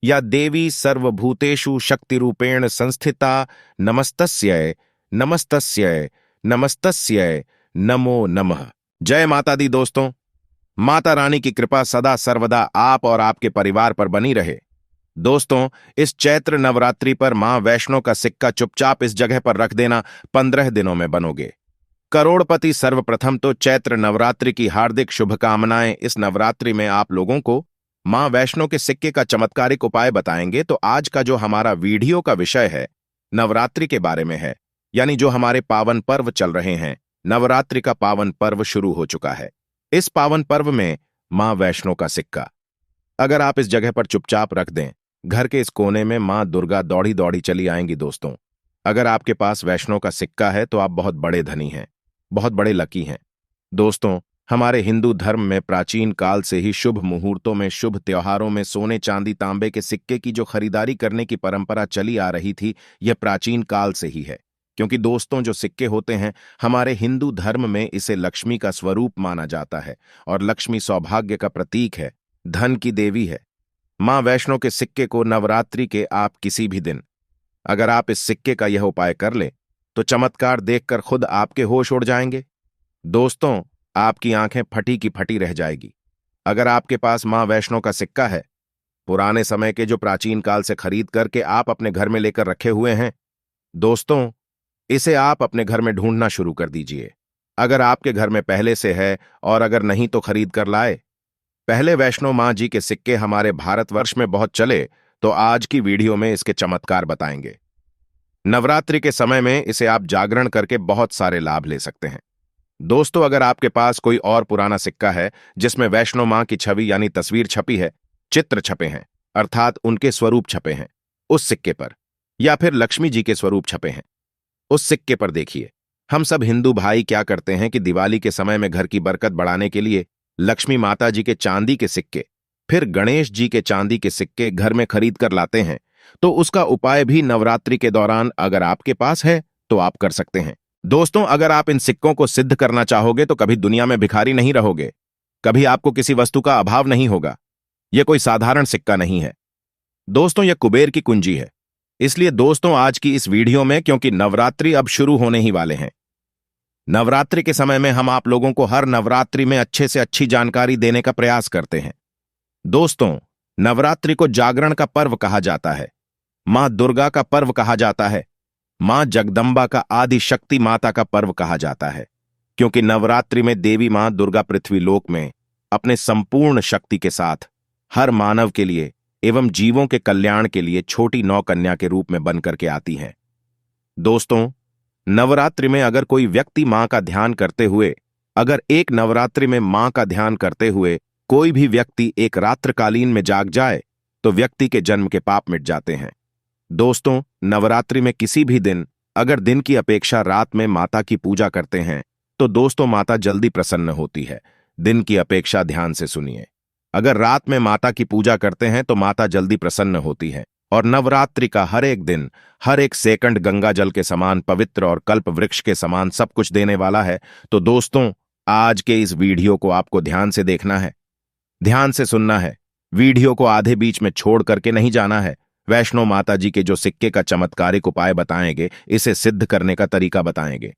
या देवी सर्वभूतेषु शक्तिरूपेण संस्थिता नमस्तस्यै नमस्तस्यै नमस्तस्यै नमो नमः। जय माता दी दोस्तों। माता रानी की कृपा सदा सर्वदा आप और आपके परिवार पर बनी रहे। दोस्तों, इस चैत्र नवरात्रि पर मां वैष्णो का सिक्का चुपचाप इस जगह पर रख देना, 15 दिनों में बनोगे करोड़पति। सर्वप्रथम तो चैत्र नवरात्रि की हार्दिक शुभकामनाएं। इस नवरात्रि में आप लोगों को मां वैष्णो के सिक्के का चमत्कारिक उपाय बताएंगे। तो आज का जो हमारा वीडियो का विषय है नवरात्रि के बारे में है, यानी जो हमारे पावन पर्व चल रहे हैं। नवरात्रि का पावन पर्व शुरू हो चुका है। इस पावन पर्व में मां वैष्णो का सिक्का अगर आप इस जगह पर चुपचाप रख दें, घर के इस कोने में मां दुर्गा दौड़ी दौड़ी चली आएंगी। दोस्तों, अगर आपके पास वैष्णो का सिक्का है तो आप बहुत बड़े धनी हैं, बहुत बड़े लकी हैं। दोस्तों, हमारे हिंदू धर्म में प्राचीन काल से ही शुभ मुहूर्तों में, शुभ त्योहारों में सोने चांदी तांबे के सिक्के की जो खरीदारी करने की परंपरा चली आ रही थी, यह प्राचीन काल से ही है। क्योंकि दोस्तों, जो सिक्के होते हैं हमारे हिंदू धर्म में इसे लक्ष्मी का स्वरूप माना जाता है और लक्ष्मी सौभाग्य का प्रतीक है, धन की देवी है। मां वैष्णो के सिक्के को नवरात्रि के आप किसी भी दिन अगर आप इस सिक्के का यह उपाय कर ले तो चमत्कार देखकर खुद आपके होश उड़ जाएंगे। दोस्तों, आपकी आंखें फटी की फटी रह जाएगी। अगर आपके पास मां वैष्णो का सिक्का है, पुराने समय के जो प्राचीन काल से खरीद करके आप अपने घर में लेकर रखे हुए हैं, दोस्तों इसे आप अपने घर में ढूंढना शुरू कर दीजिए। अगर आपके घर में पहले से है और अगर नहीं तो खरीद कर लाए। पहले वैष्णो मां जी के सिक्के हमारे भारतवर्ष में बहुत चले, तो आज की वीडियो में इसके चमत्कार बताएंगे। नवरात्रि के समय में इसे आप जागरण करके बहुत सारे लाभ ले सकते हैं। दोस्तों, अगर आपके पास कोई और पुराना सिक्का है जिसमें वैष्णो मां की छवि यानी तस्वीर छपी है, चित्र छपे हैं, अर्थात उनके स्वरूप छपे हैं उस सिक्के पर, या फिर लक्ष्मी जी के स्वरूप छपे हैं उस सिक्के पर, देखिए हम सब हिंदू भाई क्या करते हैं कि दिवाली के समय में घर की बरकत बढ़ाने के लिए लक्ष्मी माता जी के चांदी के सिक्के, फिर गणेश जी के चांदी के सिक्के घर में खरीद कर लाते हैं। तो उसका उपाय भी नवरात्रि के दौरान अगर आपके पास है तो आप कर सकते हैं। दोस्तों, अगर आप इन सिक्कों को सिद्ध करना चाहोगे तो कभी दुनिया में भिखारी नहीं रहोगे, कभी आपको किसी वस्तु का अभाव नहीं होगा। यह कोई साधारण सिक्का नहीं है दोस्तों, यह कुबेर की कुंजी है। इसलिए दोस्तों, आज की इस वीडियो में, क्योंकि नवरात्रि अब शुरू होने ही वाले हैं, नवरात्रि के समय में हम आप लोगों को हर नवरात्रि में अच्छे से अच्छी जानकारी देने का प्रयास करते हैं। दोस्तों, नवरात्रि को जागरण का पर्व कहा जाता है, मां दुर्गा का पर्व कहा जाता है, मां जगदंबा का आदि शक्ति माता का पर्व कहा जाता है। क्योंकि नवरात्रि में देवी मां दुर्गा पृथ्वी लोक में अपने संपूर्ण शक्ति के साथ हर मानव के लिए एवं जीवों के कल्याण के लिए छोटी नौ कन्या के रूप में बनकर के आती हैं। दोस्तों, नवरात्रि में अगर कोई व्यक्ति मां का ध्यान करते हुए, अगर एक नवरात्रि में मां का ध्यान करते हुए कोई भी व्यक्ति एक रात्रकालीन में जाग जाए तो व्यक्ति के जन्म के पाप मिट जाते हैं। दोस्तों, नवरात्रि में किसी भी दिन अगर दिन की अपेक्षा रात में माता की पूजा करते हैं तो दोस्तों माता जल्दी प्रसन्न होती है। दिन की अपेक्षा ध्यान से सुनिए, अगर रात में माता की पूजा करते हैं तो माता जल्दी प्रसन्न होती है। और नवरात्रि का हर एक दिन, हर एक सेकंड गंगा जल के समान पवित्र और कल्प वृक्ष के समान सब कुछ देने वाला है। तो दोस्तों, आज के इस वीडियो को आपको ध्यान से देखना है, ध्यान से सुनना है। वीडियो को आधे बीच में छोड़ करके नहीं जाना है। वैष्णो माता जी के जो सिक्के का चमत्कारिक उपाय बताएंगे, इसे सिद्ध करने का तरीका बताएंगे।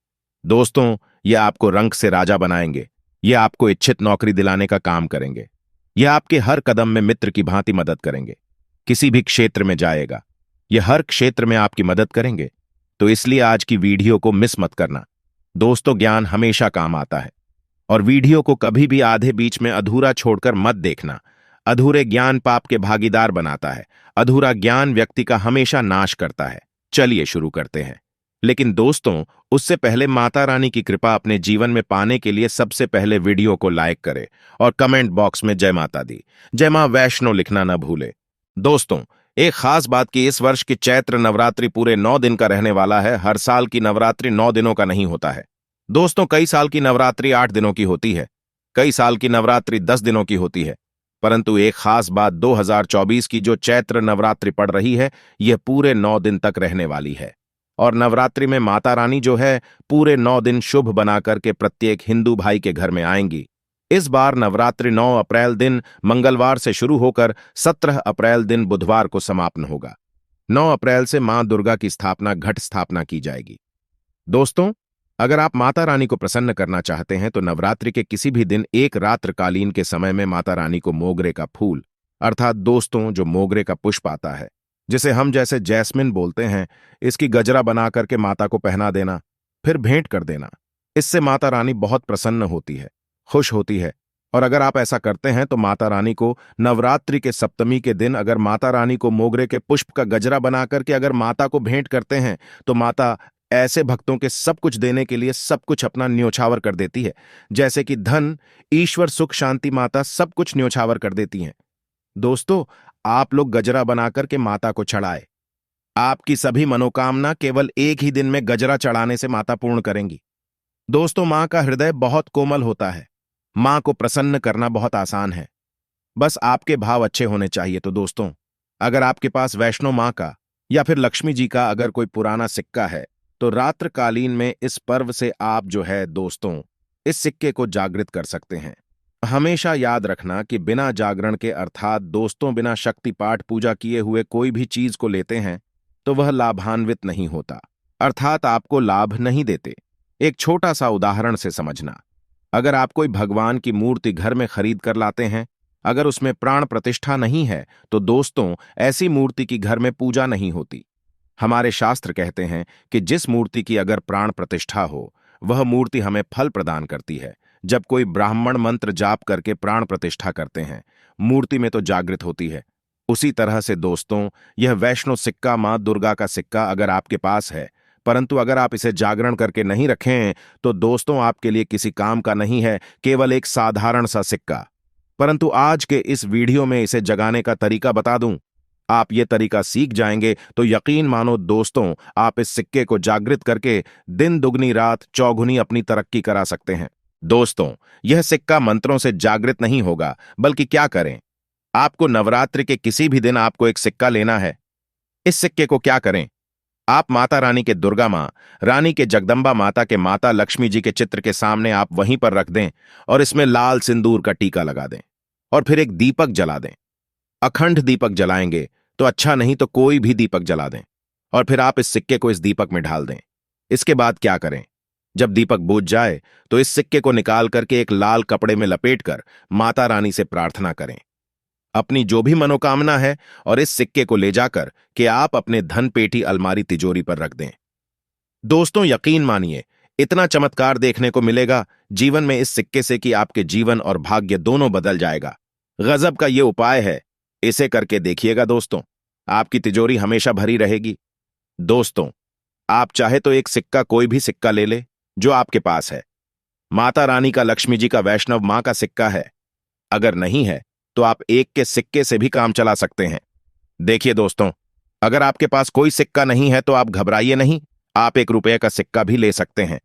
दोस्तों, ये आपको रंक से राजा बनाएंगे, ये आपको इच्छित नौकरी दिलाने का काम करेंगे, ये आपके हर कदम में मित्र की भांति मदद करेंगे। किसी भी क्षेत्र में जाएगा, ये हर क्षेत्र में आपकी मदद करेंगे। तो इसलिए आज की वीडियो को मिस मत करना। दोस्तों, ज्ञान हमेशा काम आता है और वीडियो को कभी भी आधे बीच में अधूरा छोड़कर मत देखना। अधूरे ज्ञान पाप के भागीदार बनाता है, अधूरा ज्ञान व्यक्ति का हमेशा नाश करता है। चलिए शुरू करते हैं। लेकिन दोस्तों, उससे पहले माता रानी की कृपा अपने जीवन में पाने के लिए सबसे पहले वीडियो को लाइक करें और कमेंट बॉक्स में जय माता दी, जय मां वैष्णो लिखना न भूले। दोस्तों, एक खास बात कि इस वर्ष की चैत्र नवरात्रि पूरे 9 दिन का रहने वाला है। हर साल की नवरात्रि 9 दिनों का नहीं होता है दोस्तों। कई साल की नवरात्रि 8 दिनों की होती है, कई साल की नवरात्रि 10 दिनों की होती है। परंतु एक खास बात, 2024 की जो चैत्र नवरात्रि पड़ रही है, यह पूरे 9 दिन तक रहने वाली है। और नवरात्रि में माता रानी जो है पूरे 9 दिन शुभ बना करके प्रत्येक हिंदू भाई के घर में आएंगी। इस बार नवरात्रि 9 अप्रैल दिन मंगलवार से शुरू होकर 17 अप्रैल दिन बुधवार को समापन होगा। 9 अप्रैल से मां दुर्गा की स्थापना घट स्थापना की जाएगी। दोस्तों, अगर आप माता रानी को प्रसन्न करना चाहते हैं तो नवरात्रि के किसी भी दिन एक रात्रकालीन के समय में माता रानी को मोगरे का फूल अर्थात दोस्तों जो मोगरे का पुष्प आता है, जिसे हम जैसे जैस्मिन बोलते हैं, इसकी गजरा बना करके माता को पहना देना, फिर भेंट कर देना। इससे माता रानी बहुत प्रसन्न होती है, खुश होती है। और अगर आप ऐसा करते हैं तो माता रानी को नवरात्रि के सप्तमी के दिन अगर माता रानी को मोगरे के पुष्प का गजरा बना करके अगर माता को भेंट करते हैं तो माता ऐसे भक्तों के सब कुछ देने के लिए सब कुछ अपना न्योछावर कर देती है, जैसे कि धन, ईश्वर, सुख, शांति, माता सब कुछ न्योछावर कर देती हैं। दोस्तों, आप लोग गजरा बनाकर के माता को चढ़ाए। आपकी सभी मनोकामना केवल एक ही दिन में गजरा चढ़ाने से माता पूर्ण करेंगी। दोस्तों, मां का हृदय बहुत कोमल होता है। मां को प्रसन्न करना बहुत आसान है, बस आपके भाव अच्छे होने चाहिए। तो दोस्तों, अगर आपके पास वैष्णो मां का या फिर लक्ष्मी जी का अगर कोई पुराना सिक्का है तो रात्रकालीन में इस पर्व से आप जो है दोस्तों इस सिक्के को जागृत कर सकते हैं। हमेशा याद रखना कि बिना जागरण के अर्थात दोस्तों बिना शक्ति पाठ पूजा किए हुए कोई भी चीज को लेते हैं तो वह लाभान्वित नहीं होता, अर्थात आपको लाभ नहीं देते। एक छोटा सा उदाहरण से समझना, अगर आप कोई भगवान की मूर्ति घर में खरीद कर लाते हैं, अगर उसमें प्राण प्रतिष्ठा नहीं है तो दोस्तों ऐसी मूर्ति की घर में पूजा नहीं होती। हमारे शास्त्र कहते हैं कि जिस मूर्ति की अगर प्राण प्रतिष्ठा हो वह मूर्ति हमें फल प्रदान करती है। जब कोई ब्राह्मण मंत्र जाप करके प्राण प्रतिष्ठा करते हैं, मूर्ति में तो जागृत होती है। उसी तरह से दोस्तों यह वैष्णो सिक्का मां दुर्गा का सिक्का अगर आपके पास है, परंतु अगर आप इसे जागरण करके नहीं रखें तो दोस्तों आपके लिए किसी काम का नहीं है, केवल एक साधारण सा सिक्का। परंतु आज के इस वीडियो में इसे जगाने का तरीका बता दूं। आप ये तरीका सीख जाएंगे तो यकीन मानो दोस्तों आप इस सिक्के को जागृत करके दिन दुगनी रात चौगुनी अपनी तरक्की करा सकते हैं। दोस्तों, यह सिक्का मंत्रों से जागृत नहीं होगा, बल्कि क्या करें, आपको नवरात्रि के किसी भी दिन आपको एक सिक्का लेना है। इस सिक्के को क्या करें, आप माता रानी के दुर्गा मां, रानी के जगदम्बा माता के माता लक्ष्मी जी के चित्र के सामने आप वहीं पर रख दें और इसमें लाल सिंदूर का टीका लगा दें और फिर एक दीपक जला दें। अखंड दीपक जलाएंगे तो अच्छा, नहीं तो कोई भी दीपक जला दें और फिर आप इस सिक्के को इस दीपक में ढाल दें। इसके बाद क्या करें, जब दीपक बुझ जाए तो इस सिक्के को निकाल करके एक लाल कपड़े में लपेटकर माता रानी से प्रार्थना करें अपनी जो भी मनोकामना है और इस सिक्के को ले जाकर कि आप अपने धन पेटी अलमारी तिजोरी पर रख दें। दोस्तों, यकीन मानिए इतना चमत्कार देखने को मिलेगा जीवन में इस सिक्के से कि आपके जीवन और भाग्य दोनों बदल जाएगा। गजब का ये उपाय है, इसे करके देखिएगा दोस्तों, आपकी तिजोरी हमेशा भरी रहेगी। दोस्तों, आप चाहे तो एक सिक्का कोई भी सिक्का ले ले जो आपके पास है। माता रानी का, लक्ष्मी जी का, वैष्णव मां का सिक्का है। अगर नहीं है तो आप एक के सिक्के से भी काम चला सकते हैं। देखिए दोस्तों, अगर आपके पास कोई सिक्का नहीं है तो आप घबराइए नहीं, आप ₹1 का सिक्का भी ले सकते हैं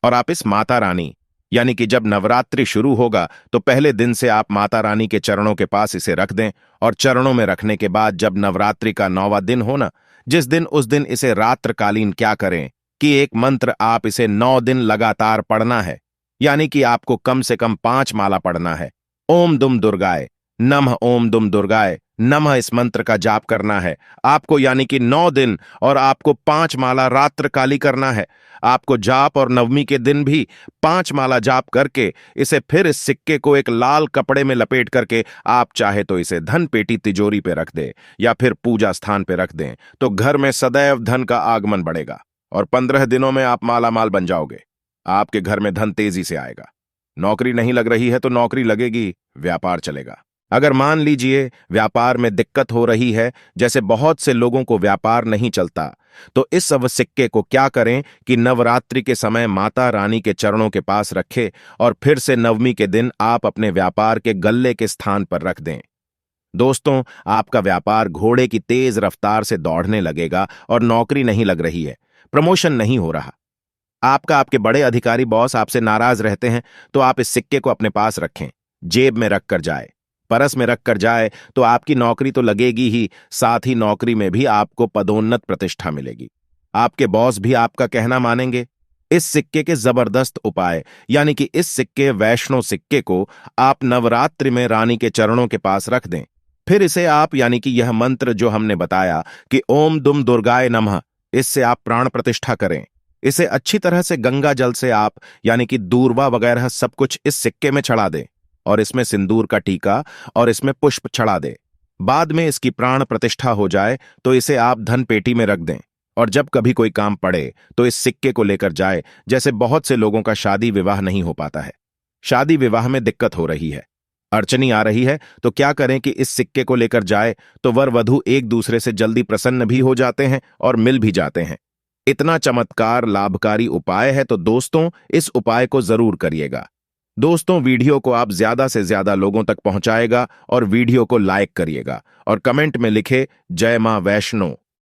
और आप इस माता रानी यानी कि जब नवरात्रि शुरू होगा तो पहले दिन से आप माता रानी के चरणों के पास इसे रख दें और चरणों में रखने के बाद जब नवरात्रि का 9वां दिन हो ना, जिस दिन उस दिन इसे रात्रकालीन क्या करें कि एक मंत्र आप इसे 9 दिन लगातार पढ़ना है, यानी कि आपको कम से कम 5 माला पढ़ना है। ओम दुम दुर्गाय नमः, ओम दुम दुर्गाय नमः, इस मंत्र का जाप करना है आपको, यानी कि 9 दिन, और आपको 5 माला रात्रकाली करना है। आपको जाप और नवमी के दिन भी 5 माला जाप करके इसे फिर इस सिक्के को एक लाल कपड़े में लपेट करके आप चाहे तो इसे धन पेटी तिजोरी पे रख दें या फिर पूजा स्थान पे रख दें, तो घर में सदैव धन का आगमन बढ़ेगा और 15 दिनों में आप मालामाल बन जाओगे। आपके घर में धन तेजी से आएगा। नौकरी नहीं लग रही है तो नौकरी लगेगी, व्यापार चलेगा। अगर मान लीजिए व्यापार में दिक्कत हो रही है, जैसे बहुत से लोगों को व्यापार नहीं चलता, तो इस सब सिक्के को क्या करें कि नवरात्रि के समय माता रानी के चरणों के पास रखें और फिर से नवमी के दिन आप अपने व्यापार के गल्ले के स्थान पर रख दें। दोस्तों, आपका व्यापार घोड़े की तेज रफ्तार से दौड़ने लगेगा और नौकरी नहीं लग रही है, प्रमोशन नहीं हो रहा, आपके बड़े अधिकारी बॉस आपसे नाराज रहते हैं, तो आप इस सिक्के को अपने पास रखें, जेब में रखकर जाए, परस में रखकर जाए, तो आपकी नौकरी तो लगेगी ही, साथ ही नौकरी में भी आपको पदोन्नत प्रतिष्ठा मिलेगी। आपके बॉस भी आपका कहना मानेंगे इस सिक्के के जबरदस्त उपाय यानी कि इस सिक्के वैष्णो सिक्के को आप नवरात्रि में रानी के चरणों के पास रख दें। फिर इसे आप यानी कि यह मंत्र जो हमने बताया कि ओम दुम दुर्गाय नमः, इससे आप प्राण प्रतिष्ठा करें। इसे अच्छी तरह से गंगा जल से आप यानी कि दूर्वा वगैरह सब कुछ इस सिक्के में चढ़ा दें और इसमें सिंदूर का टीका और इसमें पुष्प चढ़ा दें। बाद में इसकी प्राण प्रतिष्ठा हो जाए तो इसे आप धन पेटी में रख दें और जब कभी कोई काम पड़े तो इस सिक्के को लेकर जाए। जैसे बहुत से लोगों का शादी विवाह नहीं हो पाता है, शादी विवाह में दिक्कत हो रही है, अड़चनी आ रही है, तो क्या करें कि इस सिक्के को लेकर जाए तो वर वधु एक दूसरे से जल्दी प्रसन्न भी हो जाते हैं और मिल भी जाते हैं। इतना चमत्कार लाभकारी उपाय है तो दोस्तों इस उपाय को जरूर करिएगा। दोस्तों वीडियो को आप ज्यादा से ज्यादा लोगों तक पहुंचाएगा और वीडियो को लाइक करिएगा और कमेंट में लिखे जय मां वैष्णो।